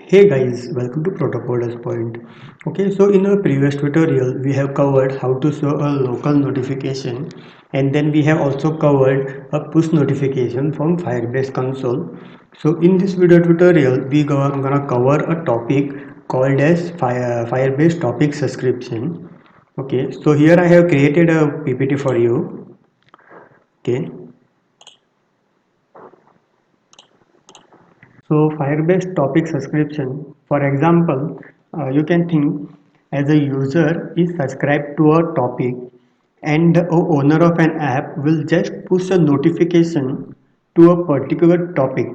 Hey guys, welcome to Protocoders Point. Okay, so in our previous tutorial, we have covered how to show a local notification, and then we have also covered a push notification from Firebase console. So in this video tutorial, gonna cover a topic called as Firebase topic subscription. Okay, so here I have created a PPT for you. Okay, so Firebase topic subscription, for example, you can think as a user is subscribed to a topic and a owner of an app will just push a notification to a particular topic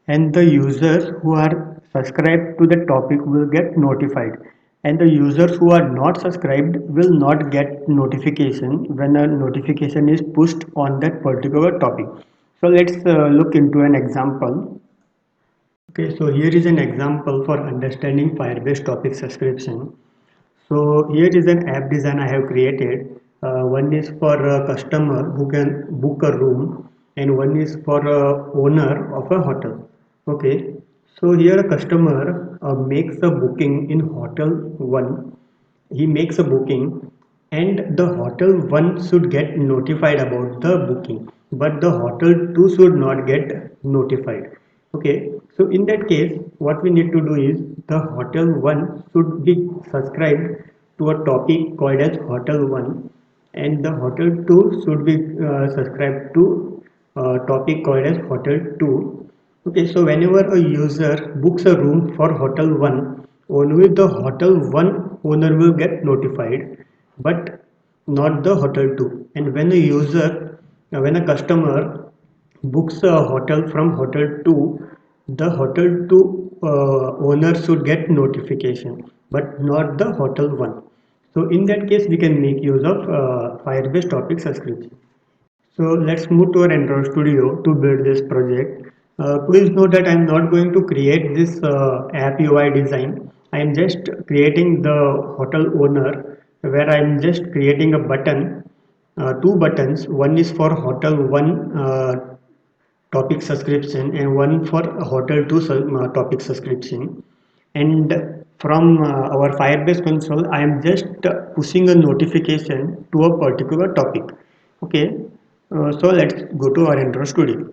and the users who are subscribed to the topic will get notified and the users who are not subscribed will not get notification when a notification is pushed on that particular topic. So let's look into an example. Okay, so here is an example for understanding Firebase topic subscription. So here is an app design I have created. One is for a customer who can book a room and one is for a owner of a hotel. Okay, so here a customer makes a booking in hotel 1. He makes a booking and the hotel 1 should get notified about the booking, but the hotel 2 should not get notified. Okay, so in that case what we need to do is the hotel 1 should be subscribed to a topic called as hotel 1 and the hotel 2 should be subscribed to a topic called as hotel 2. Okay, so whenever a user books a room for hotel 1, only the hotel 1 owner will get notified, but not the hotel 2. And when a customer books a hotel from hotel 2, the hotel 2 owner should get notification, but not the hotel 1. So in that case, we can make use of Firebase topic subscription. So let's move to our Android Studio to build this project. Please note that I'm not going to create this app UI design. I am just creating the hotel owner where I'm just creating a button, two buttons. One is for hotel one topic subscription and one for hotel 2 topic subscription, and from our Firebase console I am just pushing a notification to a particular topic. Okay, so let's go to our Android Studio.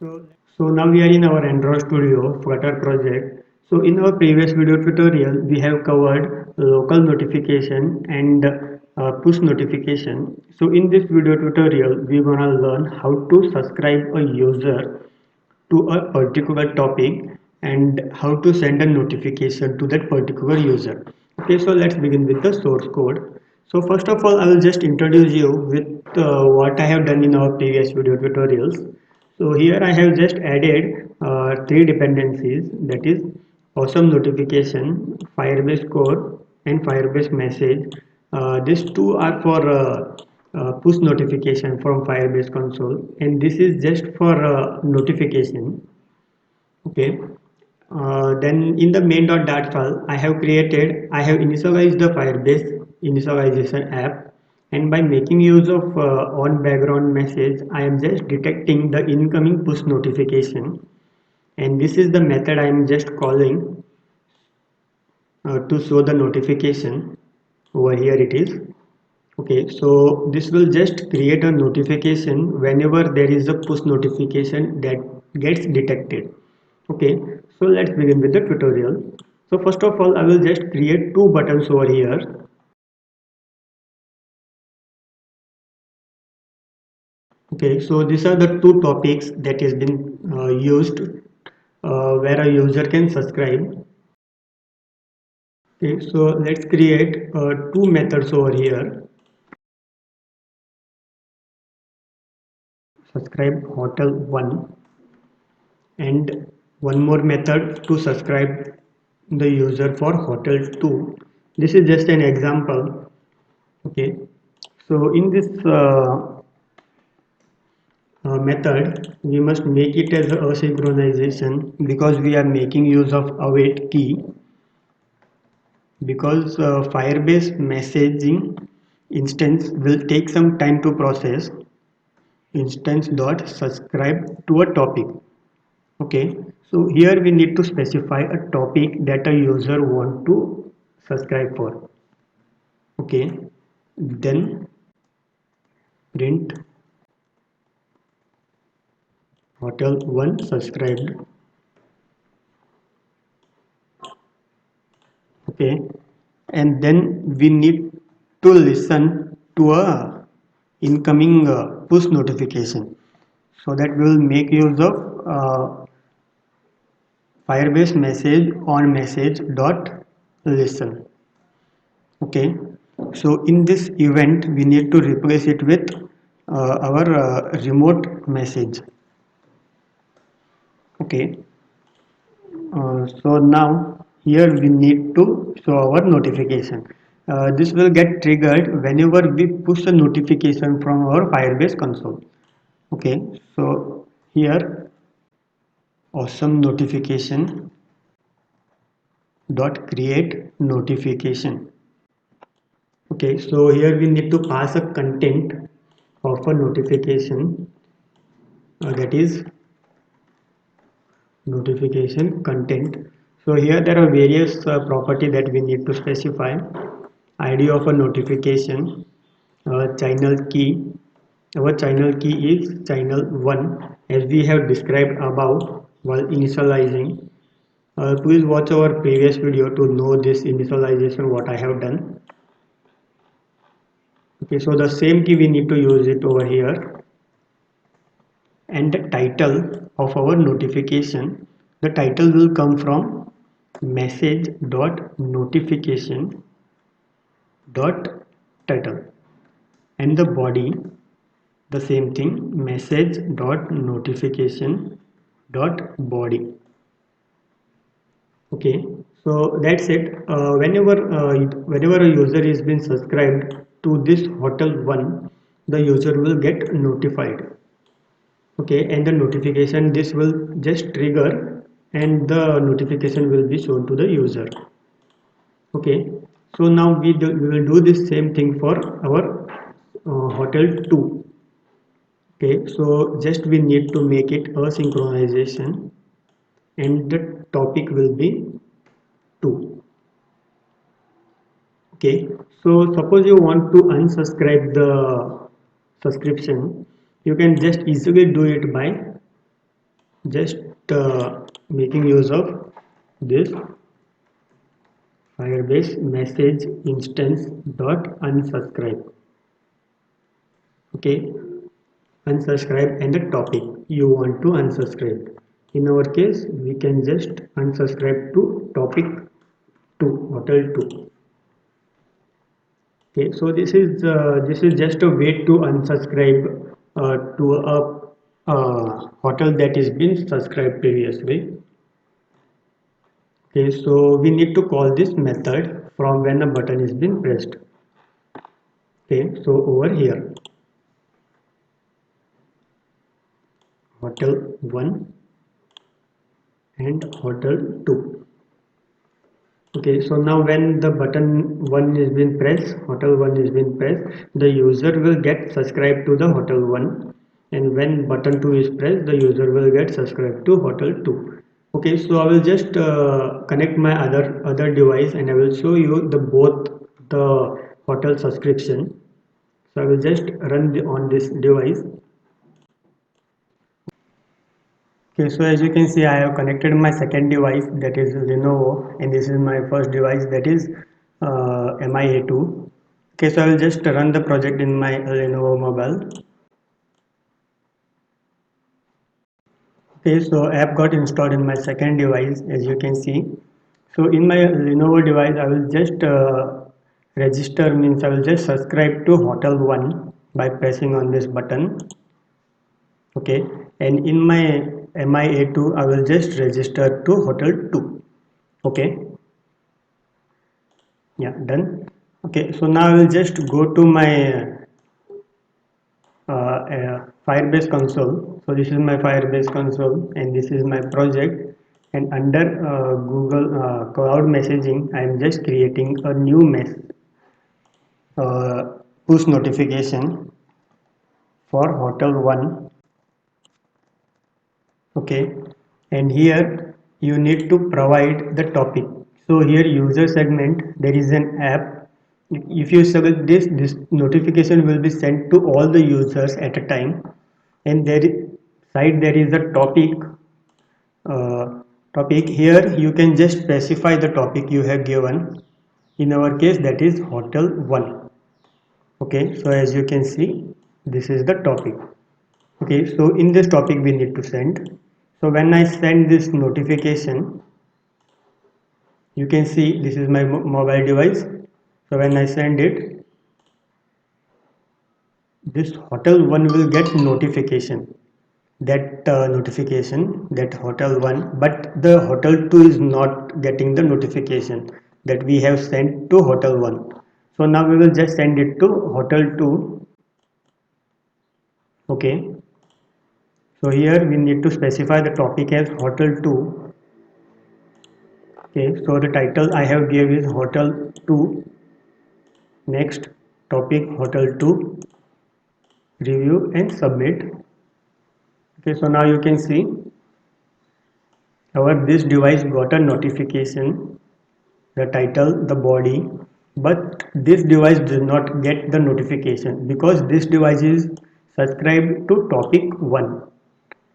So now we are in our Android Studio Flutter project. So in our previous video tutorial, we have covered local notification and push notification. So in this video tutorial, we gonna learn how to subscribe a user to a particular topic and how to send a notification to that particular user. Okay, so let's begin with the source code. So first of all, I will just introduce you with what I have done in our previous video tutorials. So here I have just added three dependencies, that is awesome notification, Firebase core and Firebase message. These two are for push notification from Firebase console and this is just for notification. Okay, then in the main.dat file I have initialized the Firebase initialization app, and by making use of on background message I am just detecting the incoming push notification, and this is the method I am just calling to show the notification. Over here it is. Okay, so this will just create a notification whenever there is a push notification that gets detected. Okay, so let's begin with the tutorial. So first of all I will just create two buttons over here. Okay, so these are the two topics that has been used where a user can subscribe. Okay, so let's create two methods over here. Subscribe hotel 1 and one more method to subscribe the user for hotel 2. This is just an example. Okay, so in this method we must make it as a asynchronization because we are making use of await key, because Firebase messaging instance will take some time to process instance dot subscribe to a topic. Okay, So here we need to specify a topic that a user want to subscribe for. Okay, then print hotel 1 subscribed. Okay, and then we need to listen to a incoming push notification, so that we will make use of Firebase message on message dot listen. Okay, so in this event we need to replace it with our remote message. Okay, so now here we need to show our notification. This will get triggered whenever we push a notification from our Firebase console. Okay, so here awesome notification dot create notification. Okay, so here we need to pass a content of a notification, that is notification content. So here there are various property that we need to specify. ID of a notification, channel key. Our channel key is channel 1 as we have described above while initializing. Please watch our previous video to know this initialization what I have done. Okay, so the same key we need to use it over here. And the title of our notification, the title will come from message dot notification dot title, and the body the same thing, message dot notification dot body. Okay, so that's it. Whenever a user is been subscribed to this hotel 1, the user will get notified. Okay, and the notification this will just trigger and the notification will be shown to the user. Okay, so now we will do this same thing for our hotel 2. Okay, so just we need to make it a synchronization and the topic will be 2. Okay, so suppose you want to unsubscribe the subscription, you can just easily do it by just making use of this Firebase message instance dot unsubscribe. Okay, unsubscribe and the topic you want to unsubscribe. In our case we can just unsubscribe to topic 2, hotel 2. Okay, so this is just a way to unsubscribe to a hotel that is been subscribed previously. Okay, so we need to call this method from when a button is been pressed. Okay, so over here hotel 1 and hotel 2. Okay, so now when the button 1 is been pressed, hotel 1 is been pressed, the user will get subscribed to the hotel 1, and when button 2 is pressed, the user will get subscribed to hotel 2. Okay, so I will just connect my other device and I will show you the both the hotel subscription. So I will just run on this device. Okay, so as you can see, I have connected my second device, that is Lenovo, and this is my first device, that is MIA2. Okay, so I will just run the project in my Lenovo mobile. Okay, so app got installed in my second device, as you can see. So in my Lenovo device, I will just register, means I will just subscribe to Hotel 1 by pressing on this button. Okay, and in my MIA2 I will just register to hotel 2. Okay, yeah, done. Okay, so now I will just go to my Firebase console. So this is my Firebase console and this is my project, and under Google Cloud Messaging I am just creating a new push notification for hotel 1. Okay, and here you need to provide the topic. So here user segment, there is an app. If you select this notification will be sent to all the users at a time. And side there is a topic. Here you can just specify the topic you have given. In our case, that is hotel 1. Okay, so as you can see, this is the topic. Okay, so in this topic we need to send. So when I send this notification, you can see this is my mobile device. So when I send it, this hotel 1 will get notification, that notification, that hotel 1, but the hotel 2 is not getting the notification that we have sent to hotel 1. So now we will just send it to hotel 2. Okay, so here we need to specify the topic as hotel 2. Okay, so the title I have gave is hotel 2. Next topic, hotel 2, review and submit. Okay, so now you can see our this device got a notification, the title, the body, but this device does not get the notification because this device is subscribed to topic 1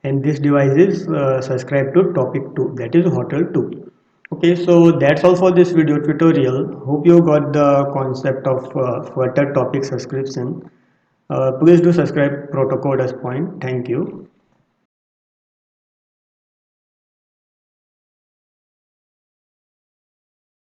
and this device is subscribed to topic 2, that is hotel 2. Okay, so that's all for this video tutorial. Hope you got the concept of Flutter topic subscription. Please do subscribe Protocode as point. Thank you.